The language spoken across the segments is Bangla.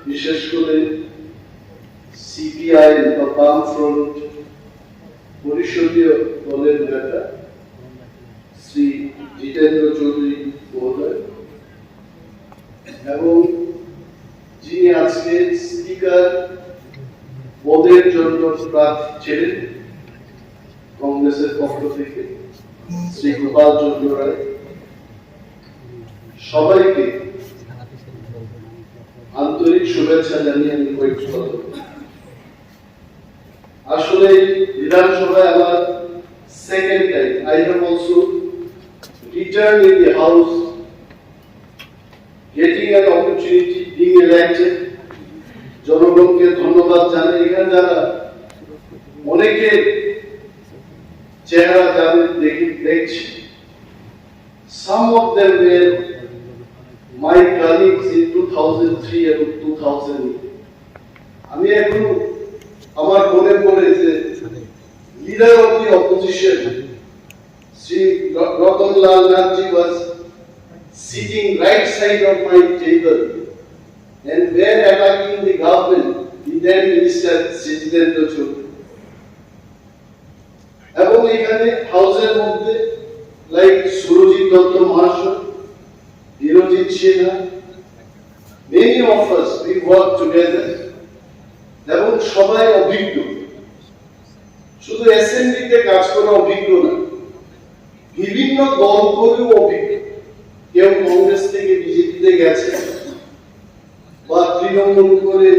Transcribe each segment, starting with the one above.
বিশেষ করে সিপিআই বা বামফ্রন্ট পরিষদীয় দলের নেতা শ্রী জিতেন্দ্র চৌধুরী মহোদয় এবং যিনি আজকে স্পিকার পদের জন্য প্রার্থী ছিলেন কংগ্রেসের পক্ষ থেকে শ্রী গোপাল চন্দ্র রায়, সবাইকে আন্তরিক শুভেচ্ছা জানিয়ে আমি কয়েকটি কথা বলব। আসলে বিধানসভায় আমার second time, I have also returned in the house, getting an opportunity, being elected. জনগণকে ধন্যবাদ জানাই। এখানে যারা অনেকে চেহারা যাদের দেখছি, some of them were my colleagues in 2003 and 2000. আমি এখন আমার মনে পড়ে যে leader of the opposition Sri Ratanlal Nandi was sitting right side of my table and were attacking the government, the then minister Sri Jitendra Choudhury. এবং এখানে হাউসের মধ্যে লাইক সুরজিৎ দত্ত মহাশয়, বিরোজিৎ Sinha, many of us we work together এবং সবাই অভিজ্ঞ, শুধু অ্যাসেম্বলিতে কাজ করা অভিজ্ঞ না, বিভিন্ন দল করেও অভিজ্ঞ। কেউ কংগ্রেস থেকে বিজেপিতে গেছে বা তৃণমূল করে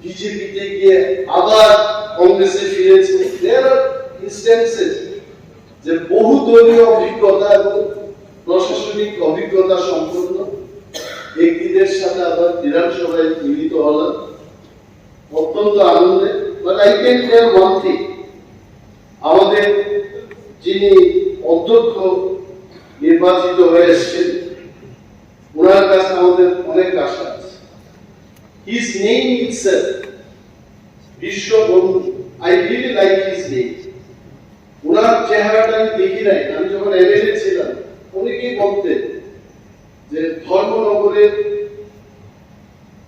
বিজেপিতে গিয়ে আবার কংগ্রেসে ফিরেছে। There are instances যে বহু দলীয় অভিজ্ঞতা এবং প্রশাসনিক অভিজ্ঞতা সম্পন্ন ব্যক্তিদের সাথে আবার বিধানসভায় মিলিত হলাম, অত্যন্ত আনন্দে। But I can tell one thing, আমাদের যিনি অধ্যক্ষ নির্বাচিত হয়ে এসেছেন, ওনার কাছে আমাদের অনেক আশা আছে। His name itself, Biswabandhu, I really like his name. ওনার চেহারাটা আমি দেখি নাই, আমি যখন এমএলএ ছিলাম অনেকেই বলতেন যে ধর্মনগরের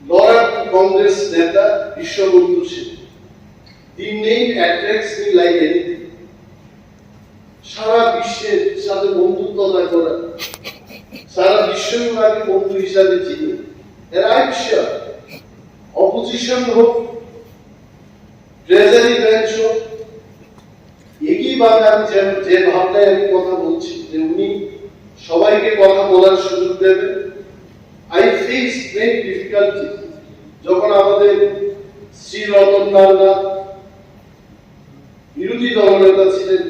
লড়াকু কংগ্রেস নেতা Biswabandhu Singh. The name attracts me like anything. সারা বিশ্বের সাথে বন্ধুত্বতা করা, সারা বিশ্বব্যাপী বন্ধু হিসাবে চিনি। And I'm sure opposition হোক, ট্রেজারি ব্রাঞ্চ হোক, একইভাবে আমি যে ভাবনায় আমি কথা বলছি যে উনি সবাইকে কথা বলার সুযোগ দেবেন। I faced many difficulties যখন আমাদের শ্রী রতনলাল নাথ বিরোধী দলনেতা ছিলেন,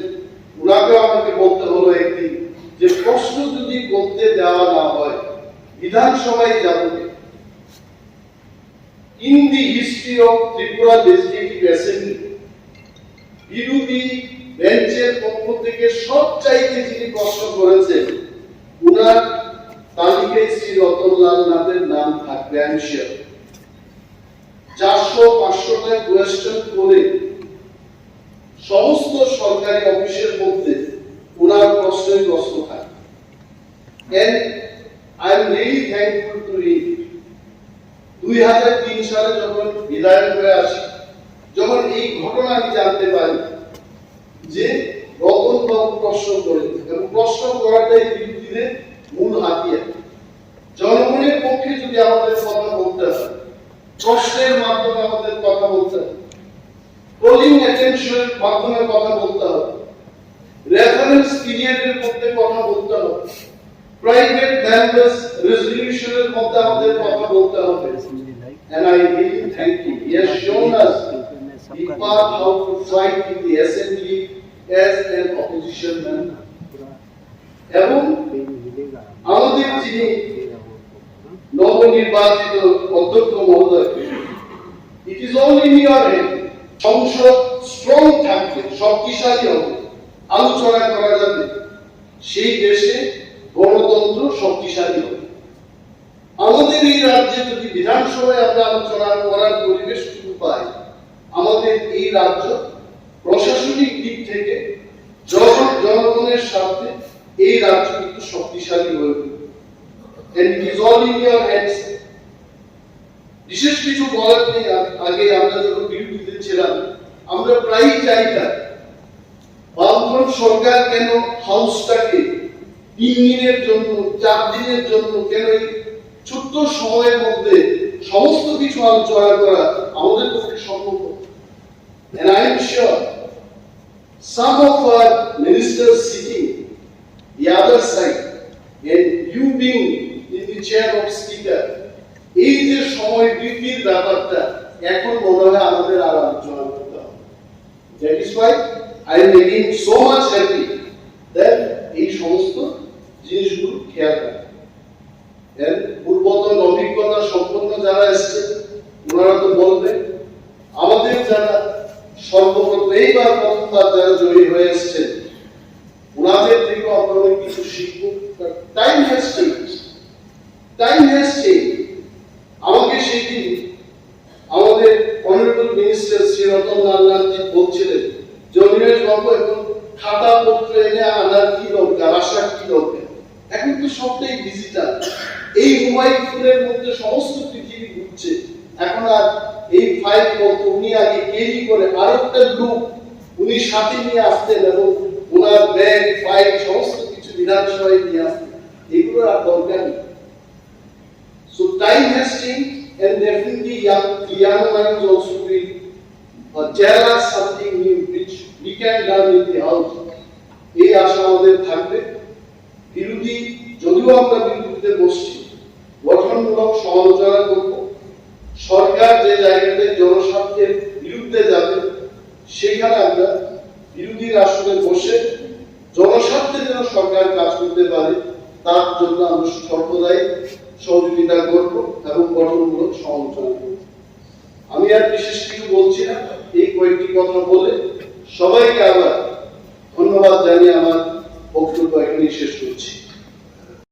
ওনাকেও আমাকে বলতে হলো একদিন যে প্রশ্ন যদি করতে দেওয়া না হয় বিধানসভায় যাবে। In the history of Tripura Legislative Assembly, বিরোধী বেঞ্চের পক্ষ থেকে সবচাইতে যিনি প্রশ্ন করেছেন, উনার তালিকায় শ্রী রতনলাল নাথের নাম থাকবে। আমি শিওর 400-500টা কোয়েশ্চেন করে সমস্ত সরকারি অফিসের মধ্যে ওনার প্রশ্নের প্রশ্ন থাকে। And I am really thankful to him. 2003 সালে যখন বিধায়ক হয়ে আসি, যখন এই ঘটনা আমি জানতে পারি যে রতন বাবু প্রশ্ন করেন এবং প্রশ্ন করাটাই বিরোধীদের মূল হাতিয়ার। জনগণের পক্ষে যদি আমাদের কথা বলতে হয়, প্রশ্নের মাধ্যমে আমাদের কথা বলতে হয়, পোলিং অ্যাটেনশনের মাধ্যমে কথা বলতে হবে, রেফারেন্স পিরিয়ডের মধ্যে কথা বলতে হবে, প্রাইভেট মেম্বার্স রেজলিউশনের মধ্যে আমাদের কথা বলতে হবে। And I really thank him. He has shown us the path how to fight in the assembly as an opposition member. এবং আমাদের যিনি নবনির্বাচিত অধ্যক্ষ মহোদয়, it is all in your hand. সংসদ স্ট্রং থাকবে, শক্তিশালী হবে, আলোচনা করা যাবে, সেই দেশে গণতন্ত্র শক্তিশালী হবে। আমাদের এই রাজ্যে যদি বিধানসভায় আমরা আলোচনা করার পরিবেশটুকু পাই, আমাদের এই রাজ্য প্রশাসনিক দিক থেকে জনগণের সাথে এই রাজ্য কিন্তু শক্তিশালী হয়ে উঠবে। And it is all in your hands. বিশেষ কিছু বলার নেই। আগে আমরা যখন বিরোধীতে ছিলাম আমরা প্রায়ই চাইতাম বামফ্রন্ট সরকার কেন হাউসটাকে 3 দিনের জন্য 4 দিনের জন্য কেন এই ছোট্ট সময়ের মধ্যে সমস্ত কিছু আলোচনা করা আমাদের পক্ষে সম্ভব। And I am sure some of our ministers sitting the other side and you being in the chair of speaker, এই যে সময় বৃদ্ধির ব্যাপারটা এখন মনে হয় আমাদের আর আলোচনা করতে হবে। That is why I am again so much happy that এই সমস্ত জিনিসগুলো খেয়াল রাখা। এর পূর্বতন অভিজ্ঞতা সম্পন্ন যারা এসেছেন ওনারা তো বলবেন, আমাদের যারা সর্বপ্রথম এইবার প্রথমবার যারা জয়ী হয়ে এসেছেন ওনাদের থেকেও আমরা অনেক কিছু শিখব। Time has change, time has change. আমাকে সেদিন আমাদের অনারেবল মিনিস্টার শ্রী রতন লালজি বলছিলেন যে অনিমেষ বাবু এখন খাতা পত্র এনে আনার কি দরকার, আসার কি দরকার, এখন তো সবটাই ডিজিটাল। এই মোবাইল ফোনের মধ্যে সমস্ত পৃথিবী ঘুরছে। এখন আর এই ফাইল পত্র উনি আগে ক্যারি করে আরেকটা লোক উনি সাথে নিয়ে আসতেন এবং ওনার ব্যাগ ফাইল সমস্ত কিছু বিধানসভায় নিয়ে আসতেন, এগুলো আর দরকার নেই। So time has changed and definitely young minds also will tell us something new which we can learn in the house. এই আশা আমাদের থাকবে। বিরোধী যদিও আমরা বিরোধীতে বসছি, গঠনমূলক সমালোচনা করব। সরকার যে জায়গাতে জনস্বার্থের বিরুদ্ধে যাবে সেখানে আমরা বিরোধীর আসনে বসে জনস্বার্থে যেন সরকার কাজ করতে পারে তার জন্য আমরা সর্বদাই সহযোগিতা করব এবং গঠনমূলক সমালোচনা করব। আমি আর বিশেষ কিছু বলছি না, এই কয়েকটি কথা বলে সবাইকে আবার ধন্যবাদ জানিয়ে আমার বক্তব্য এখানেই শেষ করছি।